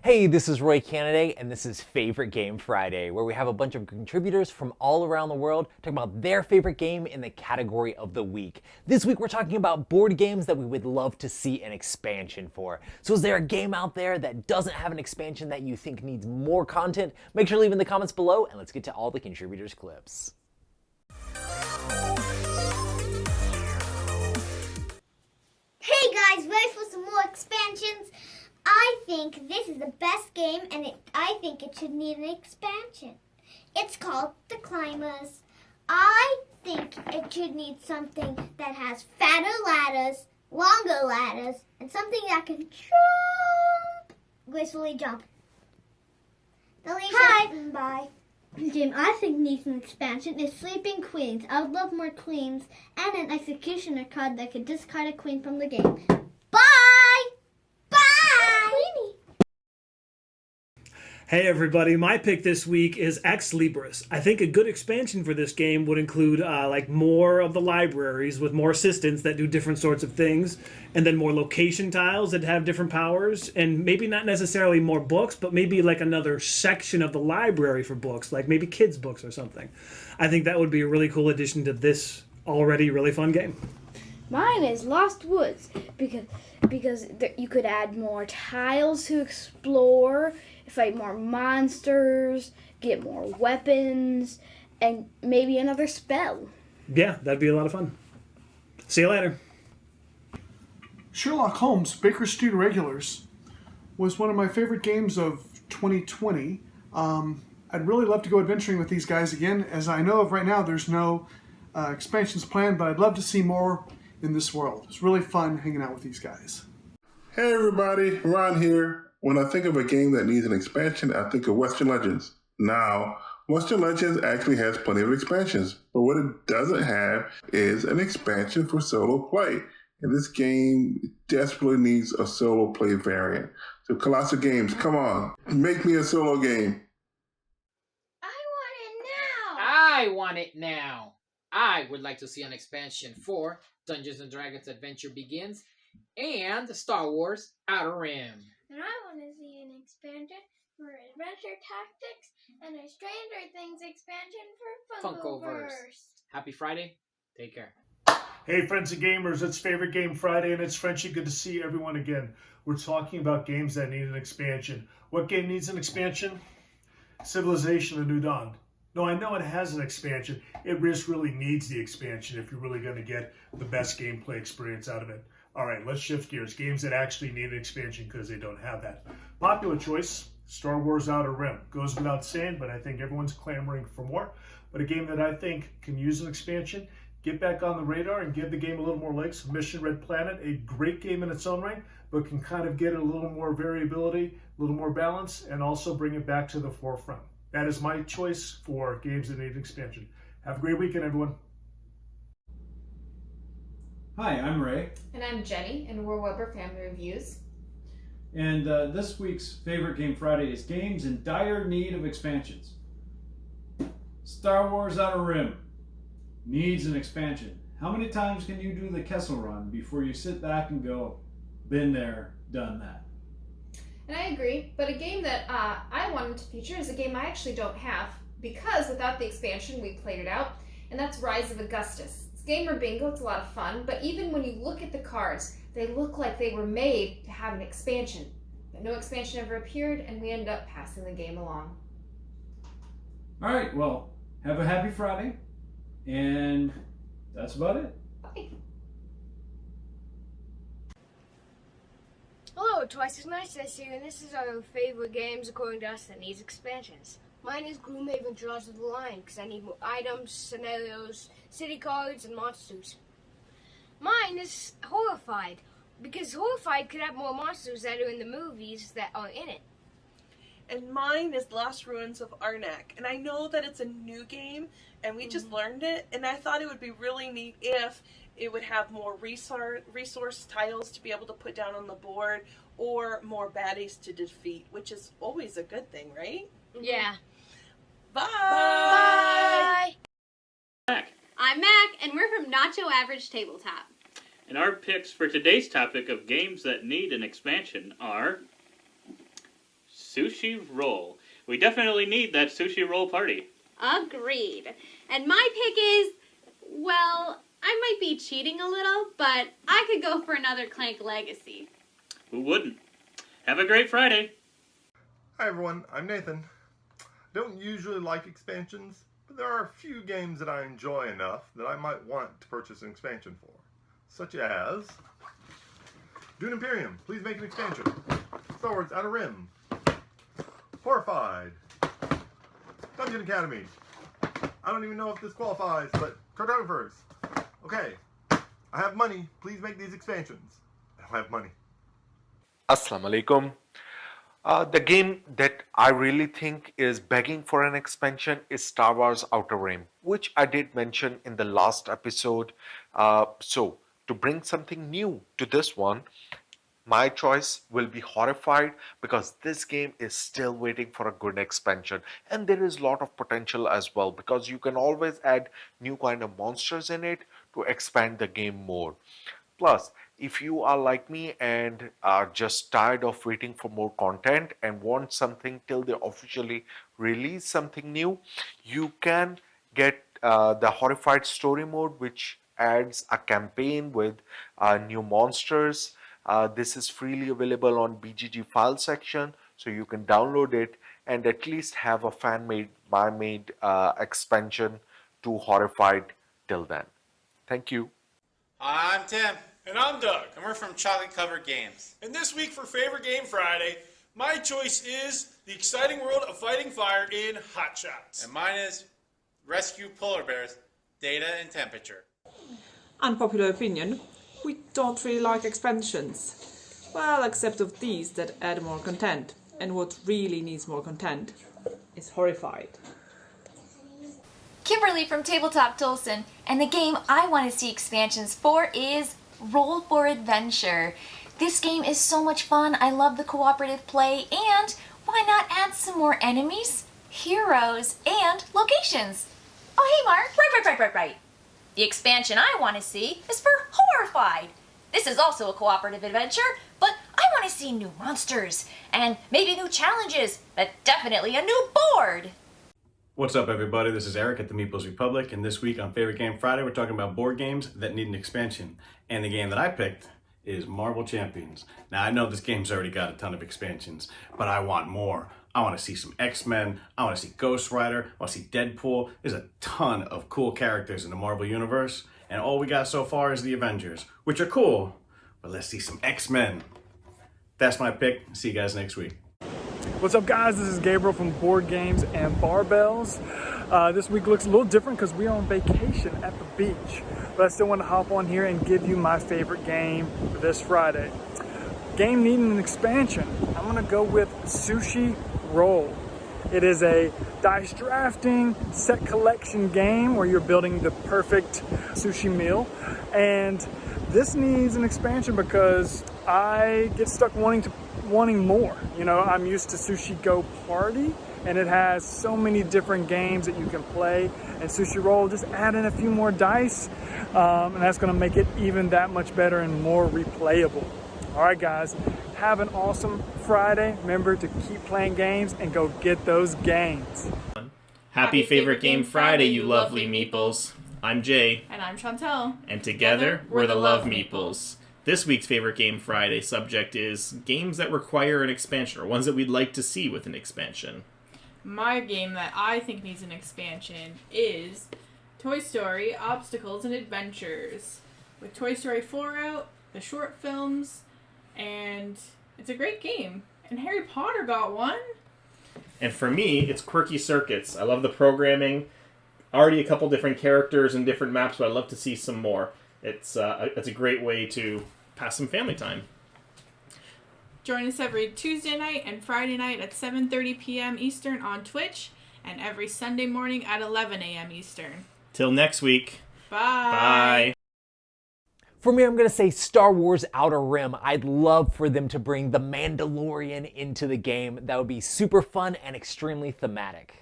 Hey, this is Roy Canaday, and this is Favorite Game Friday, where we have a bunch of contributors from all around the world talking about their favorite game in the category of the week. This week we're talking about board games that we would love to see an expansion for. So is there a game out there that doesn't have an expansion that you think needs more content? Make sure to leave in the comments below, and let's get to all the contributors' clips. Hey guys, ready for some more expansions? I think this is the best game and I think it should need an expansion. It's called The Climbers. I think it should need something that has fatter ladders, longer ladders, and something that can jump, gracefully jump. Hi. Bye. The game I think needs an expansion is Sleeping Queens. I would love more queens and an executioner card that could discard a queen from the game. Bye! Bye! Hey everybody, my pick this week is Ex Libris. I think a good expansion for this game would include like more of the libraries with more assistants that do different sorts of things, and then more location tiles that have different powers, and maybe not necessarily more books, but maybe like another section of the library for books, like maybe kids' books or something. I think that would be a really cool addition to this already really fun game. Mine is Lost Woods because you could add more tiles to explore, fight more monsters, get more weapons, and maybe another spell. Yeah, that'd be a lot of fun. See you later. Sherlock Holmes Baker Street Irregulars was one of my favorite games of 2020. I'd really love to go adventuring with these guys again. As I know of right now, there's no expansions planned, but I'd love to see more in this world. It's really fun hanging out with these guys. Hey everybody, Ron here. When I think of a game that needs an expansion, I think of Western Legends. Now, Western Legends actually has plenty of expansions, but what it doesn't have is an expansion for solo play. And this game desperately needs a solo play variant. So Colossal Games, come on, make me a solo game. I want it now. I would like to see an expansion for Dungeons & Dragons Adventure Begins and Star Wars Outer Rim. And I want to see an expansion for Adventure Tactics and a Stranger Things expansion for Funkoverse. Happy Friday. Take care. Hey friends and gamers, it's Favorite Game Friday and it's Frenchie. Good to see everyone again. We're talking about games that need an expansion. What game needs an expansion? Civilization: A New Dawn. No, I know it has an expansion. It just really needs the expansion if you're really going to get the best gameplay experience out of it. All right, let's shift gears. Games that actually need an expansion because they don't have that. Popular choice, Star Wars Outer Rim. Goes without saying, but I think everyone's clamoring for more. But a game that I think can use an expansion, get back on the radar and give the game a little more legs. Mission Red Planet, a great game in its own right, but can kind of get a little more variability, a little more balance, and also bring it back to the forefront. That is my choice for games that need an expansion. Have a great weekend, everyone. Hi, I'm Ray. And I'm Jenny, and we're Weber Family Reviews. And this week's Favorite Game Friday is games in dire need of expansions. Star Wars Outer Rim needs an expansion. How many times can you do the Kessel Run before you sit back and go, been there, done that? And I agree, but a game that I wanted to feature is a game I actually don't have, because without the expansion, we played it out, and that's Rise of Augustus. Gamer bingo, it's a lot of fun, but even when you look at the cards, they look like they were made to have an expansion. But no expansion ever appeared, and we ended up passing the game along. All right, well, have a happy Friday, and that's about it. Bye. Hello, Twice as Nice as here, and this is our favorite games according to us that needs expansions. Mine is Gloomhaven Jaws of the Lion, because I need more items, scenarios, city cards, and monsters. Mine is Horrified, because Horrified could have more monsters that are in the movies that are in it. And mine is Lost Ruins of Arnak. And I know that it's a new game, and we just learned it, and I thought it would be really neat if it would have more resource tiles to be able to put down on the board, or more baddies to defeat, which is always a good thing, right? Yeah. Bye! Bye! I'm Mac, and we're from Nacho Average Tabletop. And our picks for today's topic of games that need an expansion are sushi roll. We definitely need that sushi roll party. Agreed. And my pick is, well, I might be cheating a little, but I could go for another Clank Legacy. Who wouldn't? Have a great Friday. Hi everyone, I'm Nathan. Don't usually like expansions, but there are a few games that I enjoy enough that I might want to purchase an expansion for. Such as Dune Imperium, please make an expansion. Star Wars Outer Rim. Horrified. Dungeon Academy. I don't even know if this qualifies, but cartographers. Okay, I have money. Please make these expansions. I don't have money. Assalamu alaikum. The game that I really think is begging for an expansion is Star Wars Outer Rim, which I did mention in the last episode. So, to bring something new to this one, my choice will be Horrified, because this game is still waiting for a good expansion, and there is a lot of potential as well, because you can always add new kind of monsters in it to expand the game more. Plus, if you are like me and are just tired of waiting for more content and want something till they officially release something new, you can get the Horrified story mode, which adds a campaign with new monsters. This is freely available on BGG file section, so you can download it and at least have a fan-made, by-made expansion to Horrified till then. Thank you. I'm Tim. And I'm Doug. And we're from Chocolate Covered Games. And this week for Favorite Game Friday, my choice is The Exciting World of Fighting Fire in Hot Shots. And mine is Rescue Polar Bears, Data and Temperature. Unpopular opinion, we don't really like expansions. Well, except of these that add more content. And what really needs more content is Horrified. Kimberly from Tabletop Tolson, and the game I want to see expansions for is Roll for Adventure. This game is so much fun. I love the cooperative play, and why not add some more enemies, heroes, and locations? Oh, hey, Mark. Right. The expansion I want to see is for Horrified. This is also a cooperative adventure, but I want to see new monsters and maybe new challenges, but definitely a new board. What's up, everybody? This is Eric at the Meeples Republic, and this week on Favorite Game Friday, we're talking about board games that need an expansion. And the game that I picked is Marvel Champions. Now, I know this game's already got a ton of expansions, but I want more. I want to see some X-Men, I want to see Ghost Rider, I want to see Deadpool. There's a ton of cool characters in the Marvel Universe, and all we got so far is the Avengers, which are cool, but let's see some X-Men. That's my pick. See you guys next week. What's up, guys? This is Gabriel from Board Games and Barbells. This week looks a little different because we are on vacation at the beach, but I still want to hop on here and give you my favorite game for this Friday. Game needing an expansion. I'm going to go with Sushi Roll. It is a dice drafting set collection game where you're building the perfect sushi meal, and this needs an expansion because I get stuck wanting more. You know, I'm used to Sushi Go Party, and it has so many different games that you can play, and Sushi Roll, just add in a few more dice, and that's going to make it even that much better and more replayable. All right, guys, have an awesome Friday. Remember to keep playing games and go get those games. Happy Favorite Game Friday, you lovely meeples. I'm Jay. And I'm Chantel. And together, we're the Love Meeples. This week's Favorite Game Friday subject is games that require an expansion, or ones that we'd like to see with an expansion. My game that I think needs an expansion is Toy Story Obstacles and Adventures. With Toy Story 4 out, the short films, and it's a great game. And Harry Potter got one. And for me, it's Quirky Circuits. I love the programming. Already a couple different characters and different maps, but I'd love to see some more. It's a great way to pass some family time. Join us every Tuesday night and Friday night at 7:30 p.m. Eastern on Twitch, and every Sunday morning at 11 a.m. Eastern. Till next week. Bye. Bye. For me, I'm going to say Star Wars Outer Rim. I'd love for them to bring the Mandalorian into the game. That would be super fun and extremely thematic.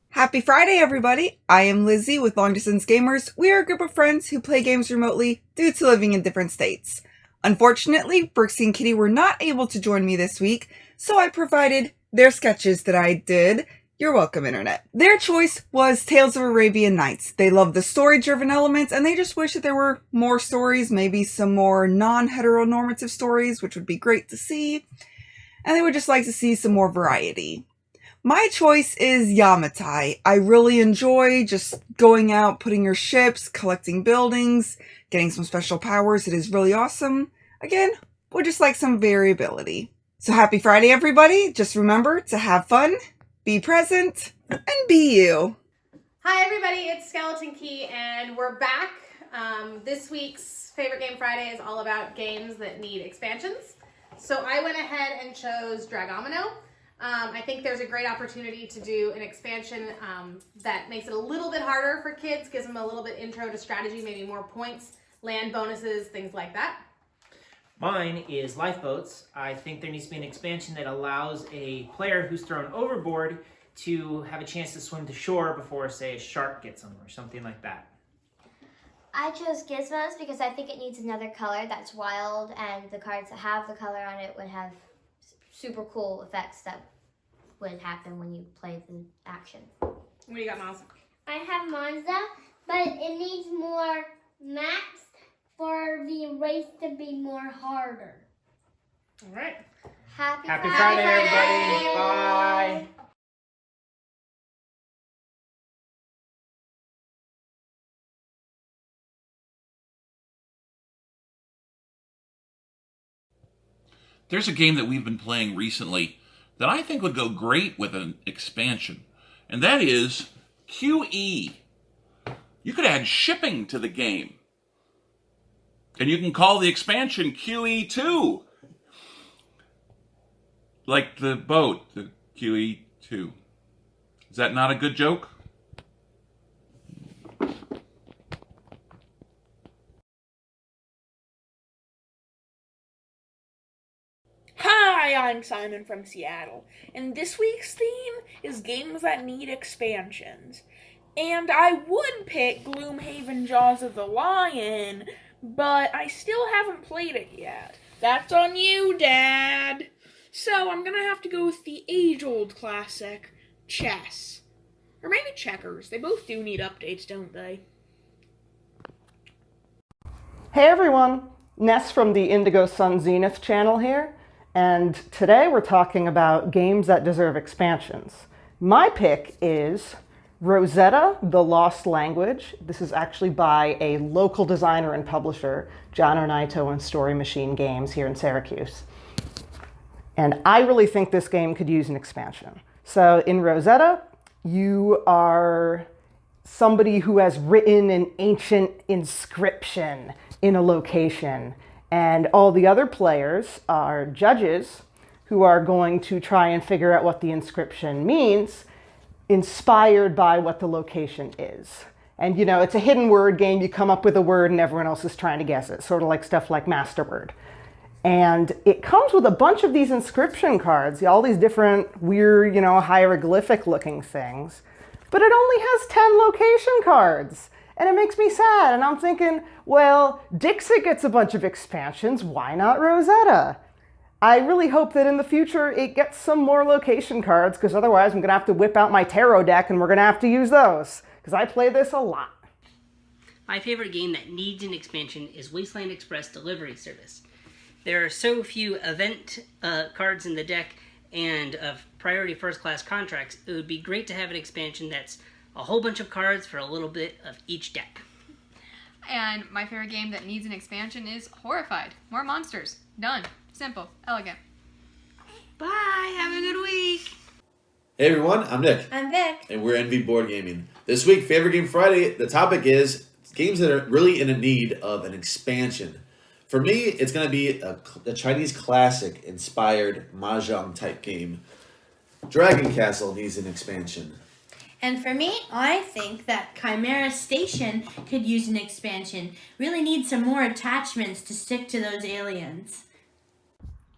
Happy Friday, everybody! I am Lizzie with Long Distance Gamers. We are a group of friends who play games remotely due to living in different states. Unfortunately, Brooksy and Kitty were not able to join me this week, so I provided their sketches that I did. You're welcome, Internet. Their choice was Tales of Arabian Nights. They love the story-driven elements, and they just wish that there were more stories, maybe some more non-heteronormative stories, which would be great to see. And they would just like to see some more variety. My choice is Yamatai. I really enjoy just going out, putting your ships, collecting buildings, getting some special powers. It is really awesome. Again, would just like some variability. So happy Friday, everybody. Just remember to have fun, be present, and be you. Hi everybody, it's Skeleton Key and we're back. This week's Favorite Game Friday is all about games that need expansions. So I went ahead and chose Dragomino. I think there's a great opportunity to do an expansion that makes it a little bit harder for kids, gives them a little bit intro to strategy, maybe more points, land bonuses, things like that. Mine is Lifeboats. I think there needs to be an expansion that allows a player who's thrown overboard to have a chance to swim to shore before, say, a shark gets them or something like that. I chose Gizmos because I think it needs another color that's wild, and the cards that have the color on it would have super cool effects that would happen when you play the action. What do you got, Miles? I have Monza, but it needs more maps for the race to be more harder. All right. Happy Friday, everybody. Bye. There's a game that we've been playing recently that I think would go great with an expansion, and that is QE. You could add shipping to the game. And you can call the expansion QE2. Like the boat, the QE2. Is that not a good joke? Hi, I'm Simon from Seattle, and this week's theme is games that need expansions. And I would pick Gloomhaven Jaws of the Lion, but I still haven't played it yet. That's on you, Dad. So I'm gonna have to go with the age-old classic, chess. Or maybe checkers. They both do need updates, don't they? Hey everyone, Ness from the Indigo Sun Zenith channel here, and today we're talking about games that deserve expansions. My pick is Rosetta, The Lost Language. This is actually by a local designer and publisher, John Onaito and Story Machine Games here in Syracuse. And I really think this game could use an expansion. So in Rosetta, you are somebody who has written an ancient inscription in a location, and all the other players are judges who are going to try and figure out what the inscription means, inspired by what the location is. And you know, it's a hidden word game. You come up with a word and everyone else is trying to guess it, sort of like stuff like Masterword. And it comes with a bunch of these inscription cards, all these different weird, you know, hieroglyphic looking things, but it only has 10 location cards. And it makes me sad. And I'm thinking, well, Dixit gets a bunch of expansions. Why not Rosetta? I really hope that in the future it gets some more location cards, because otherwise I'm going to have to whip out my tarot deck and we're going to have to use those, because I play this a lot. My favorite game that needs an expansion is Wasteland Express Delivery Service. There are so few event cards in the deck and of priority first class contracts, it would be great to have an expansion that's a whole bunch of cards for a little bit of each deck. And my favorite game that needs an expansion is Horrified. More monsters. Done. Simple. Elegant. Bye. Have a good week. Hey everyone, I'm Nick. I'm Vic. And we're Envy Board Gaming. This week, Favorite Game Friday, the topic is games that are really in need of an expansion. For me, it's going to be a Chinese classic inspired Mahjong type game. Dragon Castle needs an expansion. And for me, I think that Chimera Station could use an expansion. Really need some more attachments to stick to those aliens.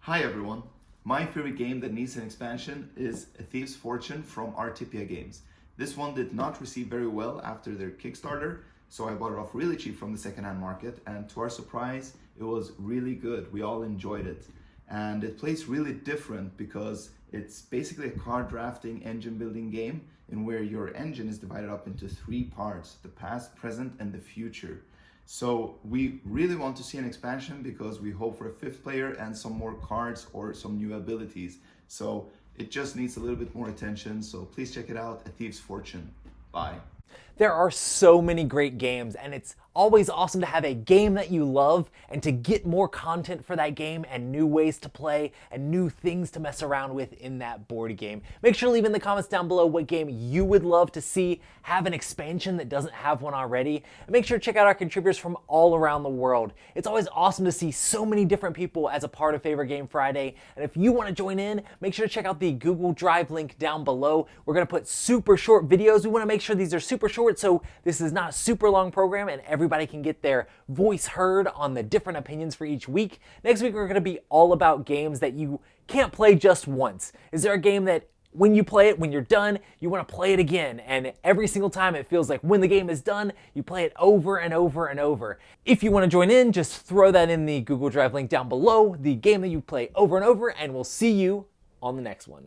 Hi everyone. My favorite game that needs an expansion is A Thief's Fortune from Artipia Games. This one did not receive very well after their Kickstarter, so I bought it off really cheap from the secondhand market, and to our surprise, it was really good. We all enjoyed it. And it plays really different because It's basically a card drafting engine building game in where your engine is divided up into 3 parts: the past, present, and the future. So we really want to see an expansion because we hope for a 5th player and some more cards or some new abilities. So it just needs a little bit more attention. So please check it out, A Thief's Fortune. Bye. There are so many great games, and it's always awesome to have a game that you love and to get more content for that game and new ways to play and new things to mess around with in that board game. Make sure to leave in the comments down below what game you would love to see have an expansion that doesn't have one already. And make sure to check out our contributors from all around the world. It's always awesome to see so many different people as a part of Favorite Game Friday. And if you want to join in, make sure to check out the Google Drive link down below. We're going to put super short videos. We want to make sure these are super short so this is not a super long program and everybody can get their voice heard on the different opinions for each week. Next week, we're going to be all about games that you can't play just once. Is there a game that when you play it, when you're done, you want to play it again, and every single time it feels like when the game is done, you play it over and over and over? If you want to join in, just throw that in the Google Drive link down below, the game that you play over and over, and we'll see you on the next one.